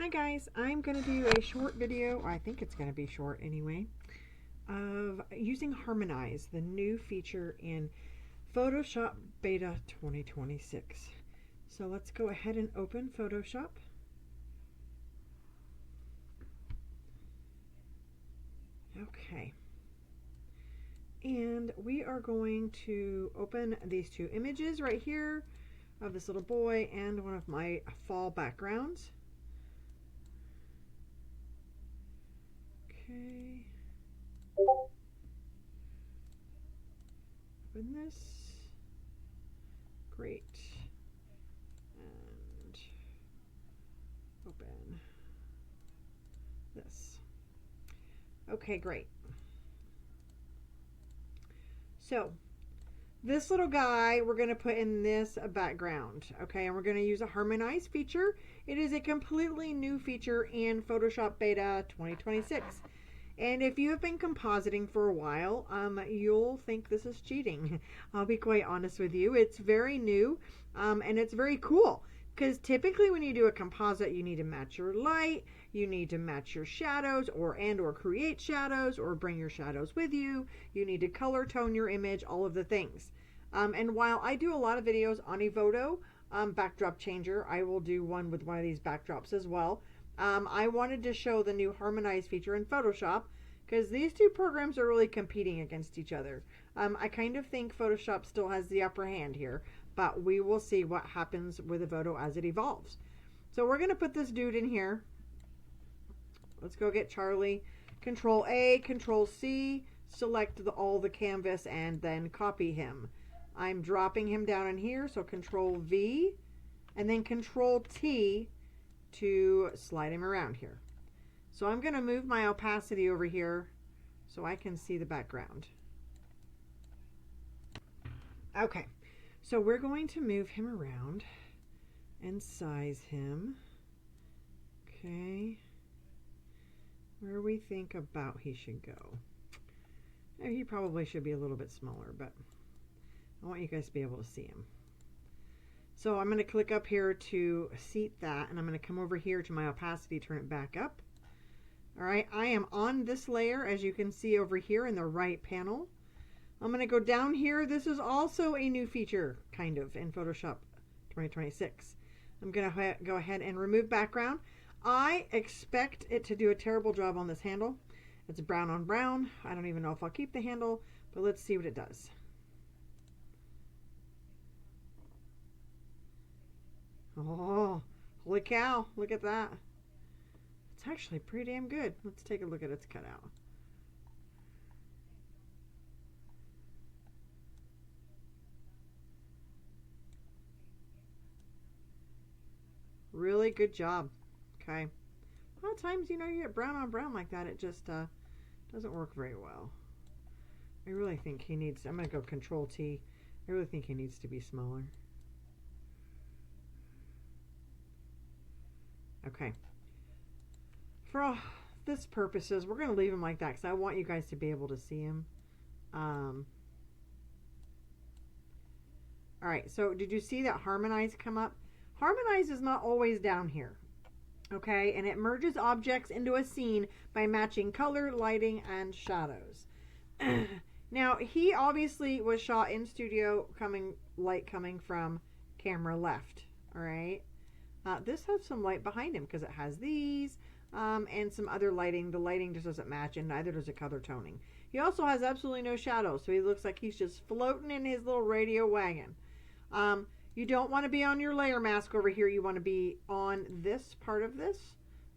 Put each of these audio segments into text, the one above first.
Hi guys, I'm going to do a short video, I think it's going to be short anyway, of using Harmonize, the new feature in Photoshop Beta 2026. So let's go ahead and open Photoshop. Okay. And we are going to open these two images right here of this little boy and one of my fall backgrounds. Okay. Open this. Great. And open this. Okay, great. So this little guy we're going to put in this background, okay, and we're going to use a Harmonize feature. It is a completely new feature in Photoshop Beta 2026. And if you have been compositing for a while, you'll think this is cheating. I'll be quite honest with you. It's very new, and it's very cool. Because typically when you do a composite, you need to match your light, you need to match your shadows, or create shadows, or bring your shadows with you. You need to color tone your image, all of the things. And while I do a lot of videos on Evoto, backdrop changer, I will do one with one of these backdrops as well. I wanted to show the new Harmonize feature in Photoshop because these two programs are really competing against each other. I kind of think Photoshop still has the upper hand here, but we will see what happens with Evoto as it evolves. So we're going to put this dude in here. Let's go get Charlie. Control A, Control C, select all the canvas and then copy him. I'm dropping him down in here, so Control V and then Control T to slide him around here. So I'm going to move my opacity over here so I can see the background. Okay, so we're going to move him around and size him. Okay, where we think about he should go. He probably should be a little bit smaller, but I want you guys to be able to see him. So I'm going to click up here to seat that, and I'm going to come over here to my opacity, turn it back up. All right, I am on this layer, as you can see over here in the right panel. I'm going to go down here. This is also a new feature, kind of, in Photoshop 2026. I'm going to go ahead and remove background. I expect it to do a terrible job on this handle. It's brown on brown. I don't even know if I'll keep the handle, but let's see what it does. Oh, holy cow, look at that. It's actually pretty damn good. Let's take a look at its cutout. Really good job. Okay. A lot of times, you know, you get brown on brown like that, it just doesn't work very well. I really think he needs, I'm going to go Control T. I really think he needs to be smaller. Okay. For all this purposes, we're going to leave him like that because I want you guys to be able to see him. All right, so did you see that Harmonize come up? Harmonize is not always down here. Okay, and it merges objects into a scene by matching color, lighting, and shadows. Now, he obviously was shot in studio, light coming from camera left. All right. This has some light behind him because it has these and some other lighting. The lighting just doesn't match, and neither does the color toning. He also has absolutely no shadows, so he looks like he's just floating in his little radio wagon. You don't want to be on your layer mask over here. You want to be on this part of this,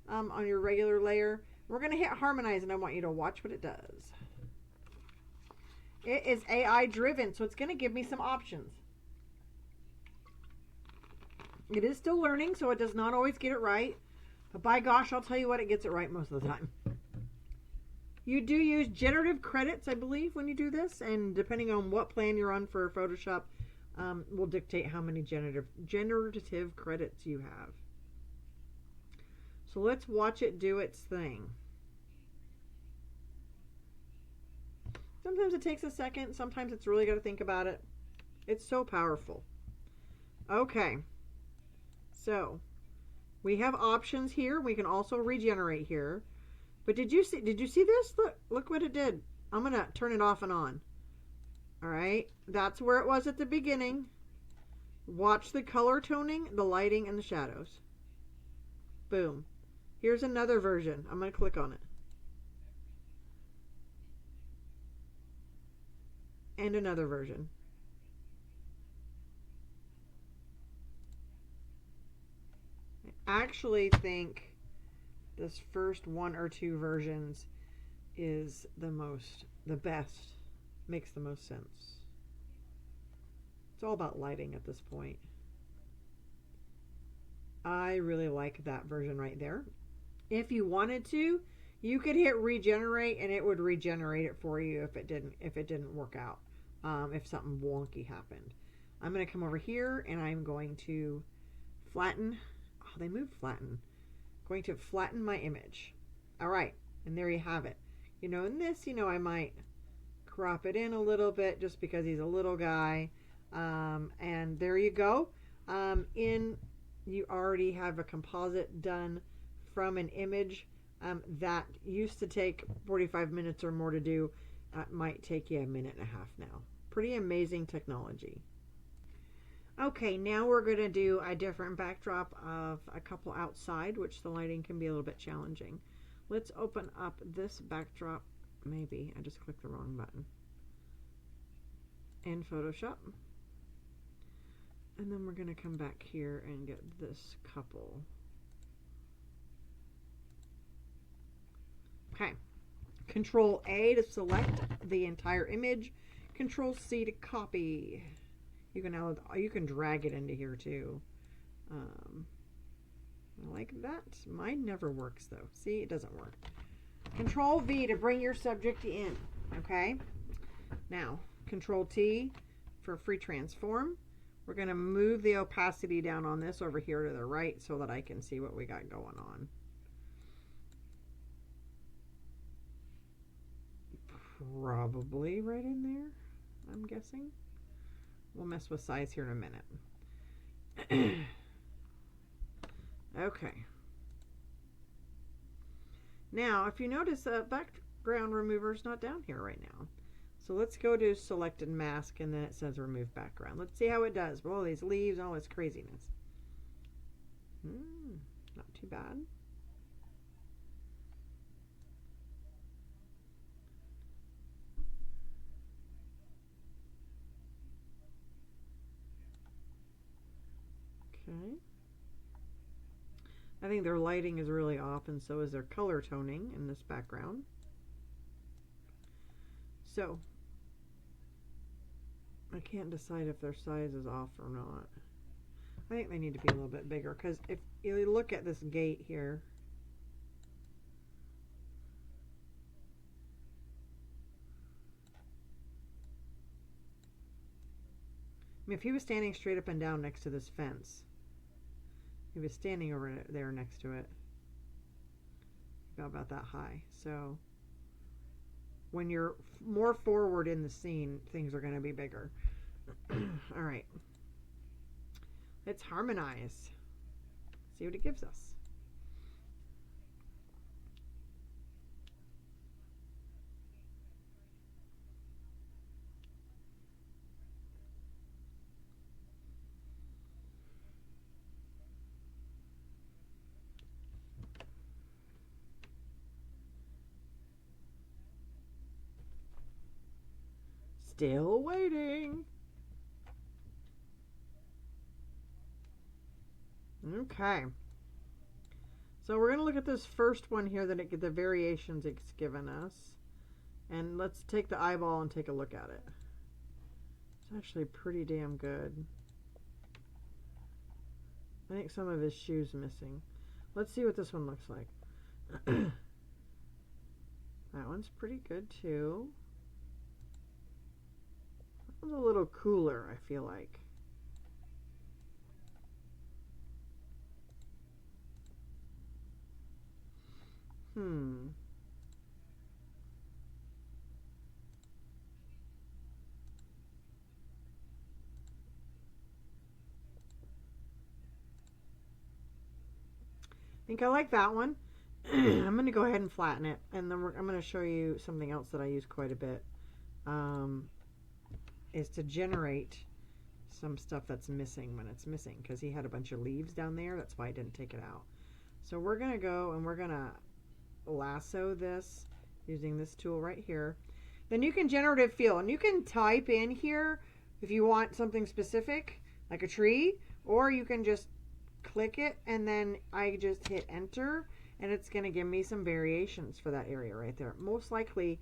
on your regular layer. We're going to hit Harmonize, and I want you to watch what it does. It is AI driven, so it's going to give me some options. It is still learning, so it does not always get it right. But by gosh, I'll tell you what, it gets it right most of the time. You do use generative credits, I believe, when you do this. And depending on what plan you're on for Photoshop, will dictate how many generative credits you have. So let's watch it do its thing. Sometimes it takes a second. Sometimes it's really got to think about it. It's so powerful. Okay. So We have options here. We can also regenerate here. But did you see this? Look what it did. I'm going to turn it off and on. All right. That's where it was at the beginning. Watch the color toning, the lighting, and the shadows. Boom. Here's another version. I'm going to click on it. And another version. I actually think this first 1 or 2 versions is the best, makes the most sense. It's all about lighting at this point. I really like that version right there. If you wanted to, you could hit regenerate and it would regenerate it for you if it didn't work out. If something wonky happened. I'm going to come over here and I'm going to flatten. Oh, they moved flatten. Going to flatten my image. All right, and there you have it. You know, in this, you know, I might crop it in a little bit just because he's a little guy. And there you go. You already have a composite done from an image that used to take 45 minutes or more to do. Might take you a minute and a half now. Pretty amazing technology. Okay, now we're going to do a different backdrop of a couple outside, which the lighting can be a little bit challenging. Let's open up this backdrop. Maybe I just clicked the wrong button. In Photoshop. And then we're going to come back here and get this couple. Okay. Control A to select the entire image. Control C to copy. You can drag it into here too. I like that. Mine never works though. See, it doesn't work. Control V to bring your subject in. Okay. Now, Control T for free transform. We're going to move the opacity down on this over here to the right so that I can see what we got going on. Probably right in there, I'm guessing. We'll mess with size here in a minute. Okay. Now, if you notice, the background remover is not down here right now. So let's go to select and mask, and then it says remove background. Let's see how it does with all these leaves and all this craziness. Not too bad. Okay. I think their lighting is really off, and so is their color toning in this background. So, I can't decide if their size is off or not. I think they need to be a little bit bigger, because if you look at this gate here, I mean, if he was standing straight up and down next to this fence, he was standing over there next to it, about that high. So when you're more forward in the scene, things are going to be bigger. All right. Let's harmonize. See what it gives us. Still waiting. Okay. So we're going to look at this first one here, that the variations it's given us. And let's take the eyeball and take a look at it. It's actually pretty damn good. I think some of his shoes missing. Let's see what this one looks like. That one's pretty good too. That one's a little cooler, I feel like. think I like that one. I'm going to go ahead and flatten it, and then I'm going to show you something else that I use quite a bit, is to generate some stuff that's missing when it's missing, because he had a bunch of leaves down there. That's why I didn't take it out. So we're going to go and we're going to lasso this using this tool right here. Then you can generative fill, and you can type in here if you want something specific, like a tree, or you can just click it, and then I just hit enter, and it's going to give me some variations for that area right there. Most likely,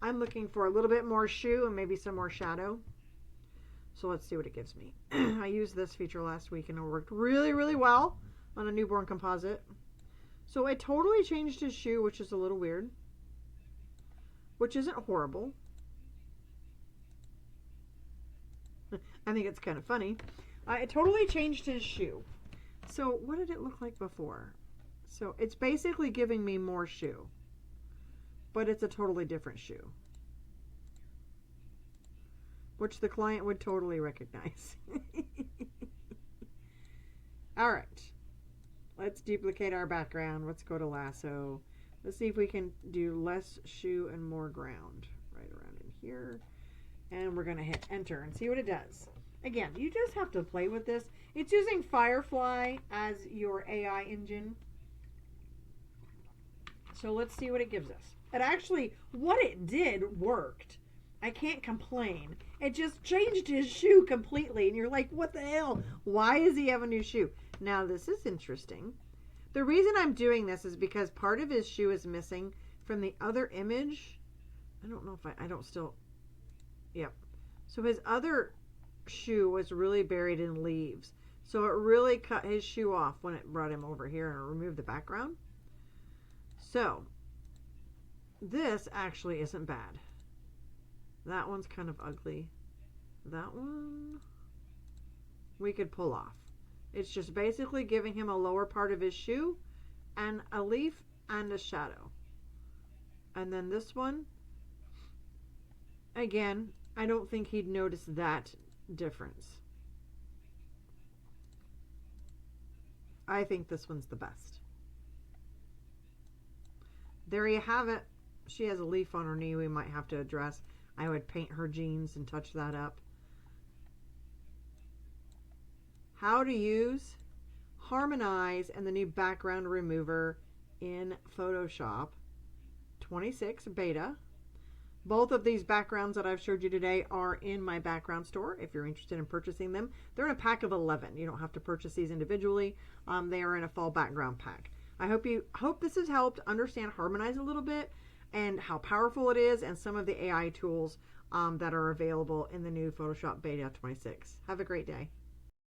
I'm looking for a little bit more shoe and maybe some more shadow. So let's see what it gives me. I used this feature last week, and it worked really, really well on a newborn composite. So it totally changed his shoe, which is a little weird, which isn't horrible. I think it's kind of funny. It totally changed his shoe. So what did it look like before? So it's basically giving me more shoe, but it's a totally different shoe, which the client would totally recognize. All right, let's duplicate our background. Let's go to lasso. Let's see if we can do less shoe and more ground right around in here. And we're going to hit enter and see what it does. Again, you just have to play with this. It's using Firefly as your AI engine. So let's see what it gives us. It actually, what it did worked. I can't complain. It just changed his shoe completely. And you're like, what the hell? Why does he have a new shoe? Now, this is interesting. The reason I'm doing this is because part of his shoe is missing from the other image. I don't know if I don't still... Yep. So his other shoe was really buried in leaves. So it really cut his shoe off when it brought him over here and removed the background. So this actually isn't bad. That one's kind of ugly. That one we could pull off. It's just basically giving him a lower part of his shoe and a leaf and a shadow. And then this one, again, I don't think he'd notice that difference. I think this one's the best. There you have it. She has a leaf on her knee we might have to address. I would paint her jeans and touch that up. How to use Harmonize and the new background remover in Photoshop 26 beta. Both of these backgrounds that I've showed you today are in my background store if you're interested in purchasing them. They're in a pack of 11. You don't have to purchase these individually. They are in a fall background pack. I hope this has helped understand Harmonize a little bit and how powerful it is, and some of the AI tools that are available in the new Photoshop Beta 26. Have a great day.